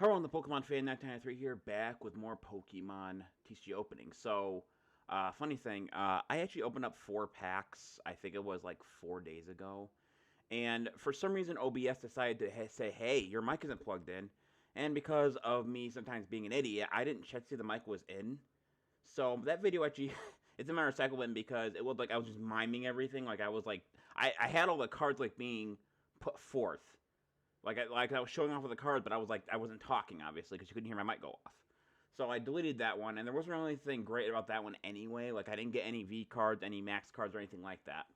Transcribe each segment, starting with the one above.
Hello, the Pokemon Fan 1993 here, back with more Pokemon TCG openings. So, funny thing, I actually opened up 4 packs. I think it was like 4 days ago, and for some reason, OBS decided to say, "Hey, your mic isn't plugged in," and because of me sometimes being an idiot, I didn't check to see the mic was in. So that video actually, it's in my recycle bin because it looked like I was just miming everything. Like I had all the cards like being put forth. Like I was showing off with the cards, but I wasn't talking, obviously, because you couldn't hear my mic go off. So I deleted that one, and there wasn't really anything great about that one anyway. Like, I didn't get any V cards, any Max cards, or anything like that.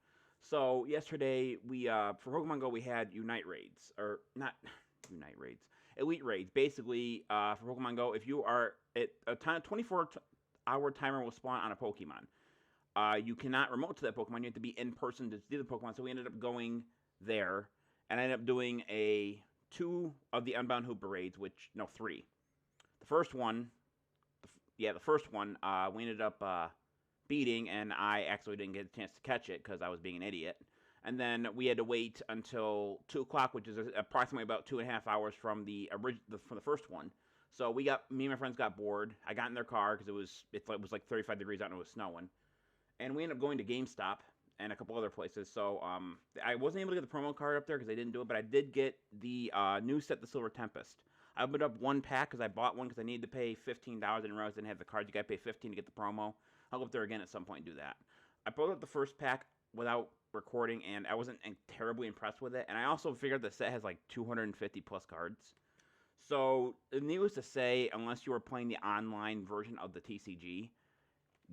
So yesterday, for Pokemon Go, we had Unite Raids. Or, not Unite Raids. Elite Raids. Basically, for Pokemon Go, if you are, a 24-hour timer will spawn on a Pokemon. You cannot remote to that Pokemon. You have to be in person to see the Pokemon. So we ended up going there, and I ended up doing 2 of the Unbound Hooper raids, no, 3. The first one, we ended up beating, and I actually didn't get a chance to catch it because I was being an idiot. And then we had to wait until 2 o'clock, which is approximately about 2.5 hours from from the first one. So me and my friends got bored. I got in their car because it was like 35 degrees out and it was snowing. And we ended up going to GameStop and a couple other places. So I wasn't able to get the promo card up there because they didn't do it, but I did get the new set, the Silver Tempest. I opened up 1 pack because I bought one because I needed to pay $15. I didn't realize I didn't have the card. You got to pay $15 to get the promo. I'll go up there again at some point and do that. I pulled up the first pack without recording, and I wasn't terribly impressed with it. And I also figured the set has like 250 plus cards. So, needless to say, unless you were playing the online version of the TCG,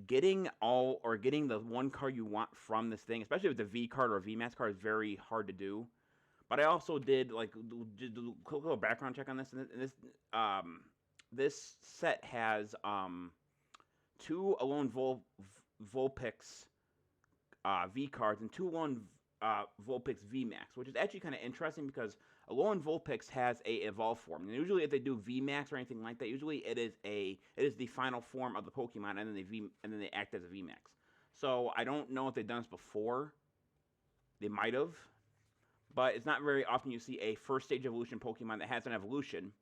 getting the one card you want from this thing, especially with the V card or VMAX card, is very hard to do. But I also did a quick little background check on this, and this set has 2 Alone Vulpix V cards and 2 Alone Vulpix VMAX, which is actually kind of interesting because Alolan Vulpix has a evolve form. And usually if they do VMAX or anything like that, usually it is the final form of the Pokemon, and then they act as a VMAX. So I don't know if they've done this before. They might have, but it's not very often you see a first stage evolution Pokemon that has an evolution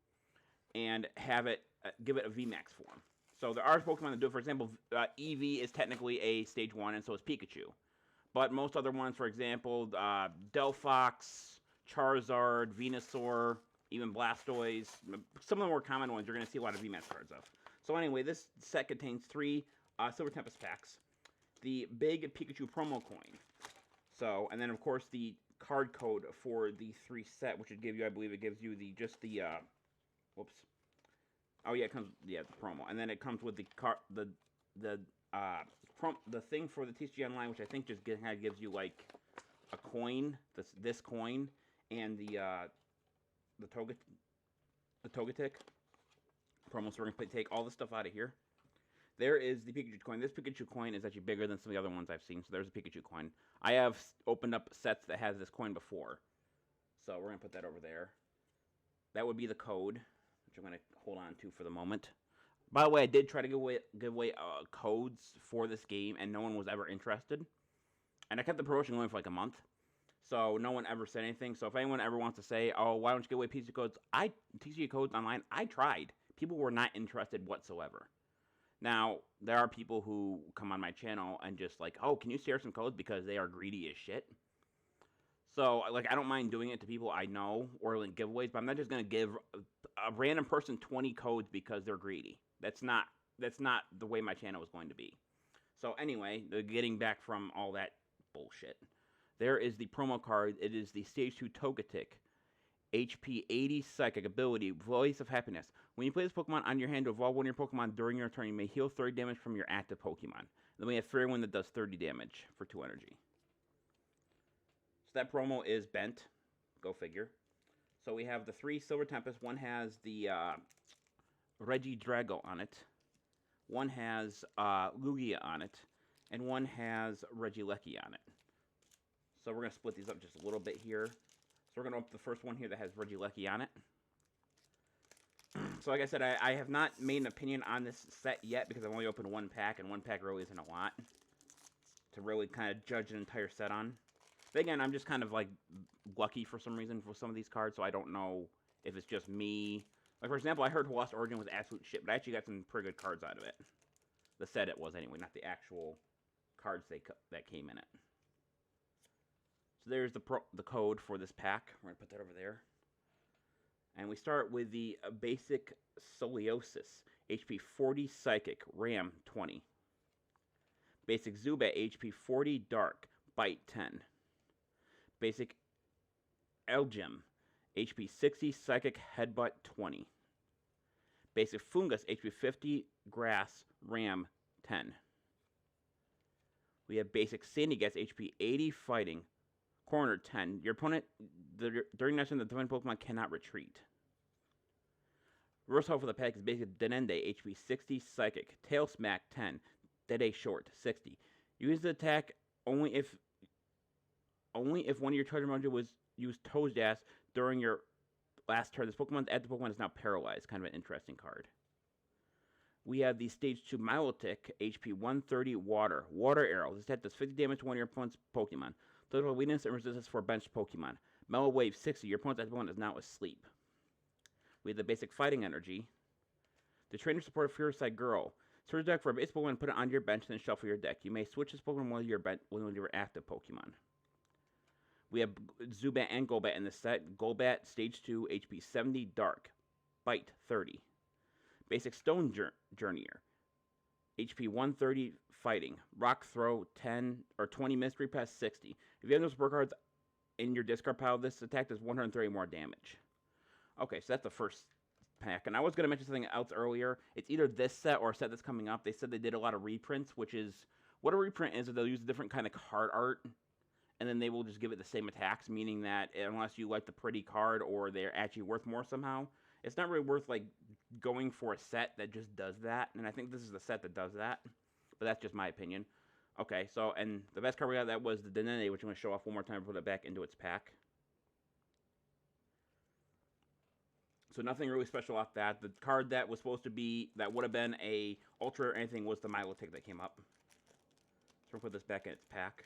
and have it give it a VMAX form. So there are Pokemon that do it. For example, Eevee is technically a stage 1, and so is Pikachu. But most other ones, for example, Delphox, Charizard, Venusaur, even Blastoise, some of the more common ones you're going to see a lot of VMAX cards of. So anyway, this set contains 3 Silver Tempest packs, the big Pikachu promo coin, and then of course the card code for the 3 set, which would give you, I believe it gives you the whoops. Oh yeah, the promo, and then it comes with the the thing for the TCG Online, which I think just kind of gives you like a coin, this coin, and the Togetic promo. So we're gonna take all the stuff out of here. There is the Pikachu coin. This Pikachu coin is actually bigger than some of the other ones I've seen. So there's a Pikachu coin. I have opened up sets that has this coin before, so we're gonna put that over there. That would be the code, which I'm gonna hold on to for the moment. By the way, I did try to give away codes for this game, and no one was ever interested. And I kept the promotion going for like a month, so no one ever said anything. So if anyone ever wants to say, "Oh, why don't you give away TCG codes online?" I tried. People were not interested whatsoever. Now, there are people who come on my channel and just like, "Oh, can you share some codes?" because they are greedy as shit. So, like, I don't mind doing it to people I know or like giveaways, but I'm not just going to give a random person 20 codes because they're greedy. That's not the way my channel is going to be. So anyway, getting back from all that bullshit, there is the promo card. It is the Stage 2 Togetic, HP 80 Psychic Ability, Voice of Happiness. When you play this Pokemon on your hand to evolve one of your Pokemon during your turn, you may heal 30 damage from your active Pokemon. Then we have Fairy Wind that does 30 damage for 2 energy. So that promo is bent. Go figure. So we have the 3 Silver Tempest. One has the Regidrago on it. One has Lugia on it. And one has Regieleki on it. So we're going to split these up just a little bit here. So we're going to open the first one here that has Regieleki on it. So like I said, I have not made an opinion on this set yet because I've only opened 1 pack, and 1 pack really isn't a lot to really kind of judge an entire set on. But again, I'm just kind of like lucky for some reason for some of these cards, so I don't know if it's just me Like, for example, I heard Lost Origin was absolute shit, but I actually got some pretty good cards out of it. The set it was, anyway, not the actual cards that came in it. So there's the code for this pack. We're going to put that over there. And we start with the basic Scoliosis, HP 40 Psychic, RAM 20. Basic Zubat, HP 40 Dark, Bite 10. Basic Elgem, HP 60 Psychic, Headbutt 20. Basic Fungus, HP 50 Grass, RAM 10. We have basic Sandygast, HP 80 Fighting, Corner 10. Your opponent, during next turn, the Divine Pokemon cannot retreat. Reverse for the pack is basic Denende, HP 60 Psychic, Tail Smack 10, Dede Short 60. Use the attack only if one of your charge modules was used Toedsdash during your last turn. This Pokemon is now paralyzed. Kind of an interesting card. We have the Stage 2 Milotic, HP 130 Water Arrow. This attack does 50 damage to one of your opponent's Pokemon. Total weakness and resistance for benched Pokemon. Mellow Wave 60. Your opponent's Pokemon is now asleep. We have the basic Fighting Energy. The Trainer Support Fierceside Girl. Search deck for a base Pokemon and put it on your bench, then shuffle your deck. You may switch this Pokemon with your active Pokemon. We have Zubat and Golbat in this set. Golbat, Stage 2, HP 70, Dark. Bite, 30. Basic Stone Journeyer. HP 130, Fighting. Rock Throw, 10 or 20 Mystery Pass, 60. If you have no support cards in your discard pile, this attack does 130 more damage. Okay, so that's the first pack. And I was going to mention something else earlier. It's either this set or a set that's coming up. They said they did a lot of reprints, which is... What a reprint is they'll use a different kind of card art, and then they will just give it the same attacks, meaning that unless you like the pretty card or they're actually worth more somehow, it's not really worth, like, going for a set that just does that. And I think this is the set that does that. But that's just my opinion. Okay, so, and the best card we got that was the Denene, which I'm going to show off one more time and put it back into its pack. So nothing really special off that. The card that was supposed to be, that would have been a Ultra or anything was the Milotic that came up. So we'll put this back in its pack.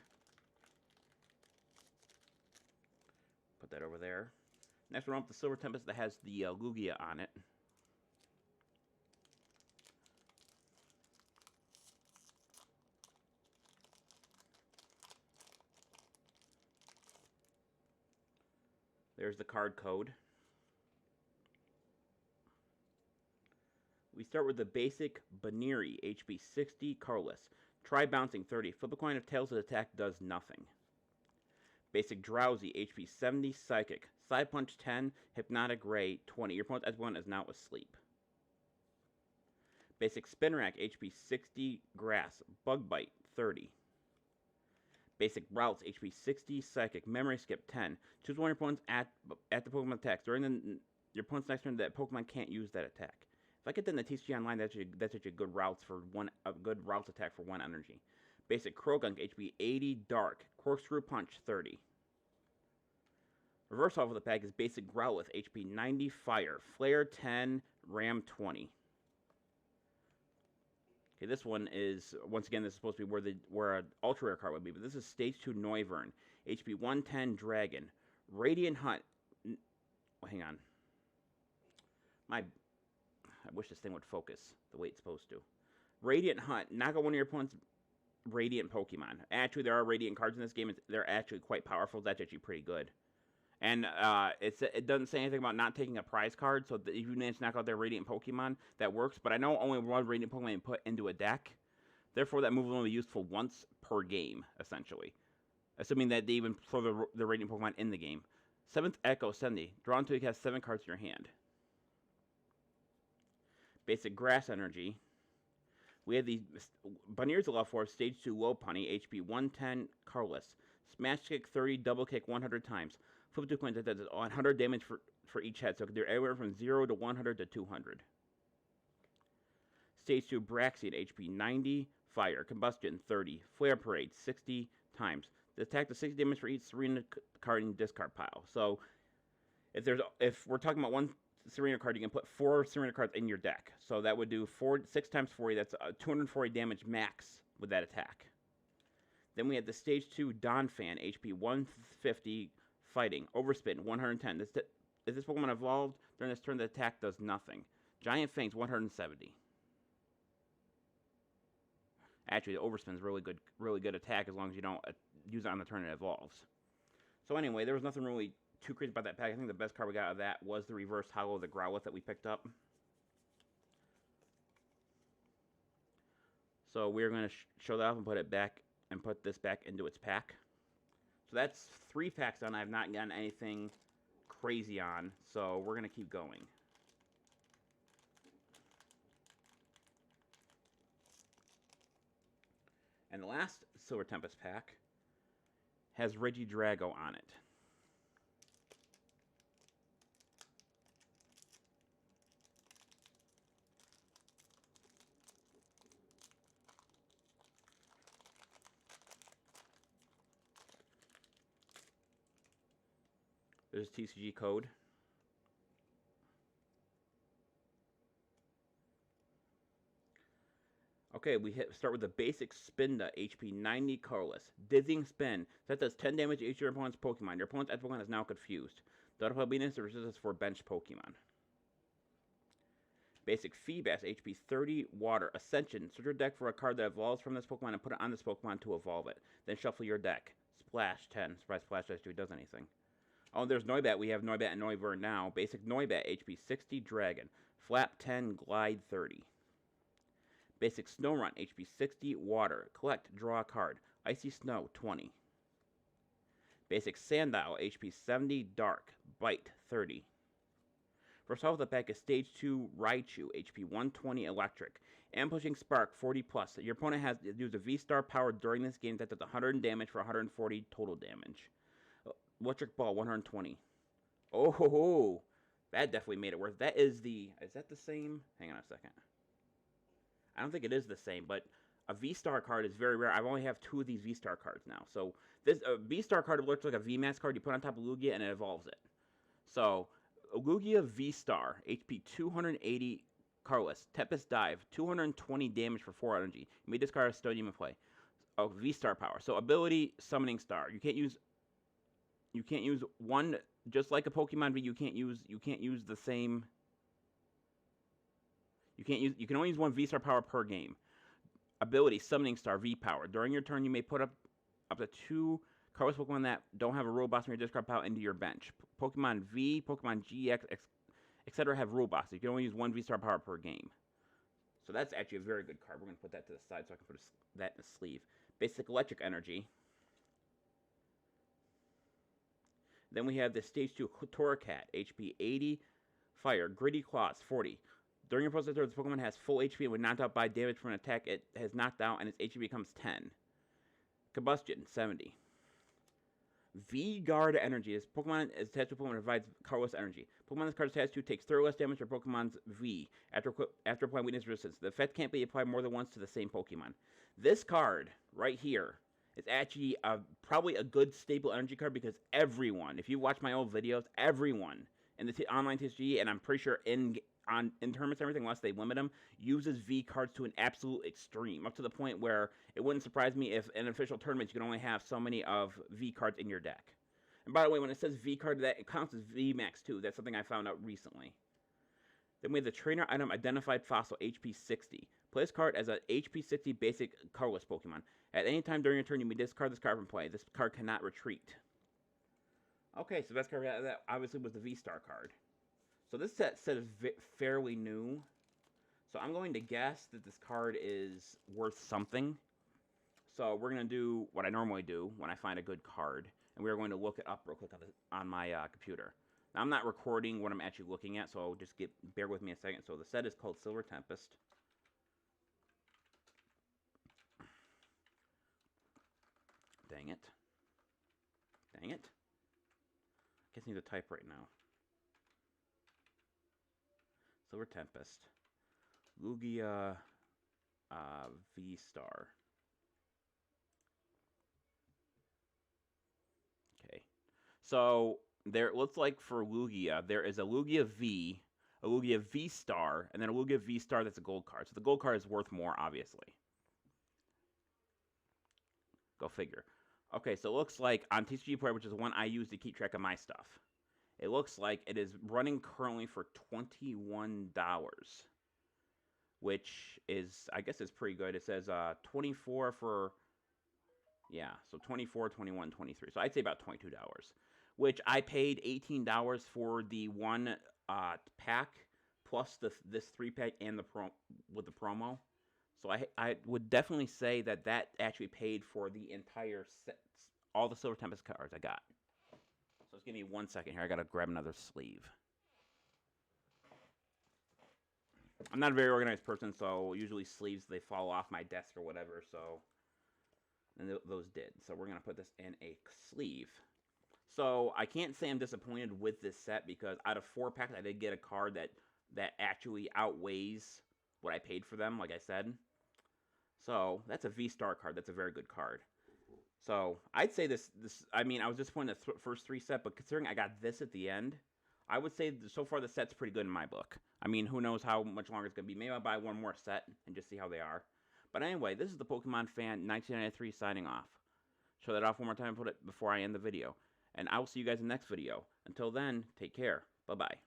Put that over there. Next one up, the Silver Tempest that has the Lugia on it. There's the card code. We start with the basic Baneri, HP 60, Carless. Try bouncing 30. Flip a coin if Tails' attack does nothing. Basic Drowsy, HP 70, Psychic. Side Punch 10, Hypnotic Ray 20. Your opponent's S1 is now asleep. Basic Spinrack, HP 60, Grass. Bug Bite 30. Basic Routes, HP 60, Psychic. Memory Skip 10. Choose one of your opponents at the Pokemon attacks. During your opponent's next turn, that Pokemon can't use that attack. If I get that in the TCG Online, that's actually good routes for a good routes attack for 1 energy. Basic Krogunk, HP 80, Dark. Corkscrew Punch 30. Reverse off of the pack is basic Growlithe, HP 90, Fire. Flare 10, Ram 20. Okay, this one is, once again, this is supposed to be where an ultra rare card would be, but this is Stage 2 Noivern, HP 110, Dragon. Radiant Hunt. Oh, hang on. I wish this thing would focus the way it's supposed to. Radiant Hunt. Knock out one of your opponent's Radiant Pokemon. Actually, there are Radiant cards in this game. They're actually quite powerful. That's actually pretty good. And it doesn't say anything about not taking a prize card, so if you manage to knock out their Radiant Pokemon, that works. But I know only one Radiant Pokemon you put into a deck. Therefore, that move will only be useful once per game, essentially. Assuming that they even throw the Radiant Pokemon in the game. 7th Echo 70. Draw until you have 7 cards in your hand. Basic Grass Energy. We have the Banier's Love Force, Stage 2 Lopunny, HP 110, Carless. Smash Kick 30, Double Kick 100 times. Flip 2 coins, that does 100 damage for each head, so it can do anywhere from 0 to 100 to 200. Stage 2 Braxian, HP 90, Fire. Combustion 30. Flare Parade 60 times. The attack does 60 damage for each Serena card in discard pile. So if we're talking about one Serena card, you can put 4 Serena cards in your deck. So that would do 6 times 40. That's 240 damage max with that attack. Then we have the Stage 2 Donphan, HP 150, Fighting. Overspin, 110. If this Pokemon evolved During this turn, the attack does nothing. Giant Fangs, 170. Actually, the Overspin's really good attack as long as you don't use it on the turn it evolves. So anyway, there was nothing really too crazy about that pack. I think the best card we got out of that was the reverse hollow of the Growlithe that we picked up. So we're going to show that off and put it back and put this back into its pack. So that's 3 packs done. I have not gotten anything crazy on, so we're going to keep going. And the last Silver Tempest pack has Regidrago on it. There's a TCG code. Okay, we start with the basic Spinda, HP 90 colorless. Dizzying Spin. That does 10 damage to each of your opponent's Pokemon. Your opponent's active Pokemon is now confused. The auto weakness resistance for bench Pokemon. Basic Feebas, HP 30 Water. Ascension. Search your deck for a card that evolves from this Pokemon and put it on this Pokemon to evolve it. Then shuffle your deck. Splash 10. Surprise Splash actually does anything. Oh, there's Noibat. We have Noibat and Noivern now. Basic Noibat, HP 60 Dragon. Flap 10, Glide 30. Basic Snorunt, HP 60 Water. Collect, draw a card. Icy Snow, 20. Basic Sandile, HP 70 Dark. Bite, 30. First off the pack is Stage 2 Raichu, HP 120 Electric. Ambushing Spark, 40 plus. Your opponent has used a V-Star power during this game that does 100 damage for 140 total damage. Electric Ball, 120. Oh, ho, ho. That definitely made it worth. That is that the same? Hang on a second. I don't think it is the same, but a V-Star card is very rare. I only have 2 of these V-Star cards now. So this V-Star card looks like a VMAX card you put on top of Lugia and it evolves it. So Lugia V-Star, HP 280 colorless. Tempest Dive, 220 damage for 4 energy. You may discard a Stadium in play. Oh, V-Star power. So ability Summoning Star. You can't use one, just like a Pokemon V. You can't use the same. You can only use 1 V-Star power per game. Ability Summoning Star V power. During your turn, you may put up to 2 colorless Pokemon that don't have a rule box from your discard pile into your bench. Pokemon V, Pokemon GX, etc. have rule boxes. You can only use 1 V-Star power per game. So that's actually a very good card. We're going to put that to the side so I can put that in the sleeve. Basic Electric Energy. Then we have the Stage 2 Torracat, HP 80 Fire. Gritty Claws, 40. During your opponent's turn, this Pokemon has full HP and when knocked out by damage from an attack it has knocked out and its HP becomes 10. Combustion, 70. V-Guard Energy. This Pokemon is attached to a Pokemon that provides colorless energy. Pokemon this card is attached to takes 30 less damage for Pokemon's V after applying weakness resistance. The effect can't be applied more than once to the same Pokemon. This card, right here, is actually probably a good staple energy card because everyone, if you watch my old videos, everyone in the online TCG, and I'm pretty sure in tournaments and everything, unless they limit them, uses V cards to an absolute extreme, up to the point where it wouldn't surprise me if in official tournaments you can only have so many of V cards in your deck. And by the way, when it says V card, that it counts as V max too. That's something I found out recently. Then we have the trainer item Identified Fossil, HP 60. Play this card as a HP 60 basic colorless Pokemon. At any time during your turn, you may discard this card from play. This card cannot retreat. Okay, so the best card that obviously was the V-Star card. So this set is fairly new. So I'm going to guess that this card is worth something. So we're going to do what I normally do when I find a good card. And we're going to look it up real quick on my computer. Now, I'm not recording what I'm actually looking at, so just bear with me a second. So the set is called Silver Tempest. Dang it. Dang it. I guess I need to type right now. Silver Tempest. Lugia V-Star. Okay. So there, it looks like for Lugia, there is a Lugia V, a Lugia V-Star, and then a Lugia V-Star that's a gold card. So the gold card is worth more, obviously. Go figure. Okay, so it looks like on TCG Player, which is the one I use to keep track of my stuff, it looks like it is running currently for $21, which is, I guess, is pretty good. It says 24 for, yeah, so 24, 21, 23. So I'd say about $22, which I paid $18 for the one pack plus this 3-pack and the with the promo. So I would definitely say that actually paid for the entire set, all the Silver Tempest cards I got. So just give me 1 second here. I gotta grab another sleeve. I'm not a very organized person, so usually sleeves, they fall off my desk or whatever. So, and those did. So we're gonna put this in a sleeve. So I can't say I'm disappointed with this set because out of 4 packs, I did get a card that actually outweighs what I paid for them, like I said. So that's a V-Star card. That's a very good card. So I'd say this. I mean, I was disappointed in the first 3 set, but considering I got this at the end, I would say so far the set's pretty good in my book. I mean, who knows how much longer it's gonna be? Maybe I'll buy one more set and just see how they are. But anyway, this is the Pokemon Fan 1993 signing off. Show that off one more time and put it before I end the video. And I will see you guys in the next video. Until then, take care. Bye-bye.